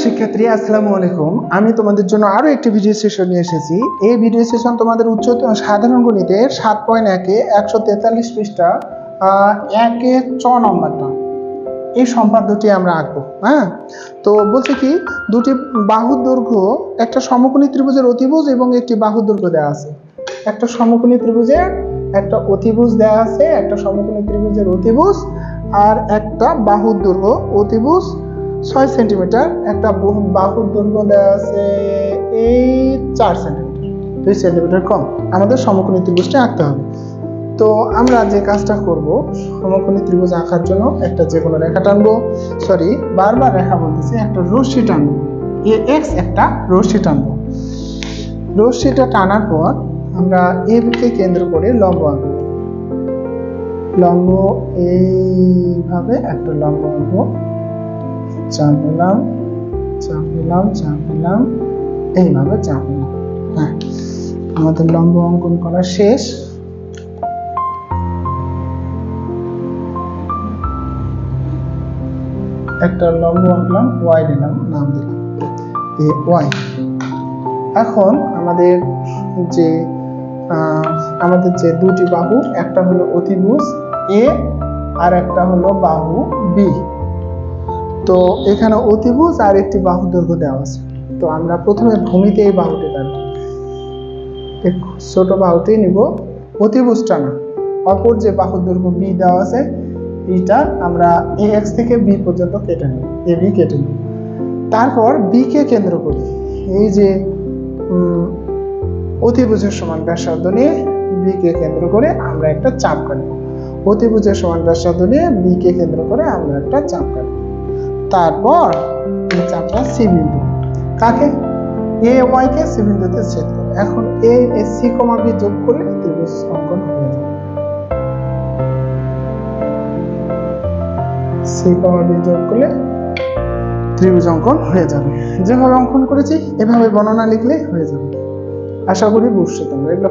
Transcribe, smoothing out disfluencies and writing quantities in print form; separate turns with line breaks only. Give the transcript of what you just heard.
শিক্ষার্থী আসসালামু আলাইকুম। আমি তোমাদের জন্য আরো একটি ভিডিও সেশন নিয়ে এসেছি। এই ভিডিও সেশন তোমাদের উচ্চতর সাধারণ গণিতের 7.1 এ 143 পৃষ্ঠা 1 ছ নম্বরটা এই সম্পাদ্যটি আমরা আঁকবো। হ্যাঁ, তো বলছে কি দুটি বাহুর দৈর্ঘ্য একটা সমকোণী ত্রিভুজের অতিভুজ এবং একটি বাহুর দৈর্ঘ্য দেওয়া আছে। একটা সমকোণী ত্রিভুজের একটা অতিভুজ দেওয়া আছে, একটা সমকোণী ত্রিভুজের অতিভুজ আর একটা বাহুর দৈর্ঘ্য অতিভুজ 6 সেন্টিমিটার, একটা বাহুর দৈর্ঘ্য দেওয়া আছে এই 4 সেন্টিমিটার, 2 সেন্টিমিটার কম। আমাদের সমকোণী ত্রিভুজটা আঁকতে হবে। তো আমরা যে কাজটা করব, সমকোণী ত্রিভুজ আঁকার জন্য একটা যে কোনো রেখা টানবো, বারবার রেখা বলতেছি, একটা রশ্মি টানবো, এক্স একটা রশ্মি টানবো। রশ্মিটা টানার পর আমরা কে কেন্দ্র করে লম্ব আঁকবো। লম্ব এইভাবে একটা লম্ব আঁকবো, চাপ দিলাম, এইভাবে চাপ দিলাম। হ্যাঁ, আমাদের লম্ব অঙ্কন করা শেষ। একটা লম্ব আঁকলাম, ওয়াই দিলাম, নাম দিলাম ওয়াই। এখন আমাদের যে দুটি বাহু, একটা হলো অতিভুজ এ আর একটা হলো বাহু বি। তো এখানে অতিভুজ আর একটি বাহু দৈর্ঘ্য দেওয়া আছে। তো আমরা প্রথমে ভূমিতে এই বাহুটি টানব, ছোট বাহুটি নিব, অতিভুজটা না, অপর যে বাহু দৈর্ঘ্য বি দেওয়া আছে এইটা আমরা এ এক্স থেকে বি পর্যন্ত কেটে নেব, এ বি কেটে নেব। তারপর বি কে কেন্দ্র করি এই যে অতিভুজের সমান ব্যাসার্ধ নিয়ে বি কে কেন্দ্র করে আমরা একটা চাপ কাটব। অতিভুজের সমান ব্যাসার্ধ নিয়ে বি কে কেন্দ্র করে আমরা একটা চাপ কাটব। তারপর এই চাপটা সি বিন্দু, কাকে? এ ওয়াই কে সি বিন্দুতে ছেদ করে। এখন এ সি কমা বি যোগ করলে ত্রিভুজ অঙ্কন হয়ে যাবে। সি কমা বি যোগ করলে ত্রিভুজ অঙ্কন হয়ে যাবে। যেভাবে অঙ্কন করেছি এভাবে বর্ণনা লিখলে হয়ে যাবে। আশা করি বুঝছো তোমরা এগুলো।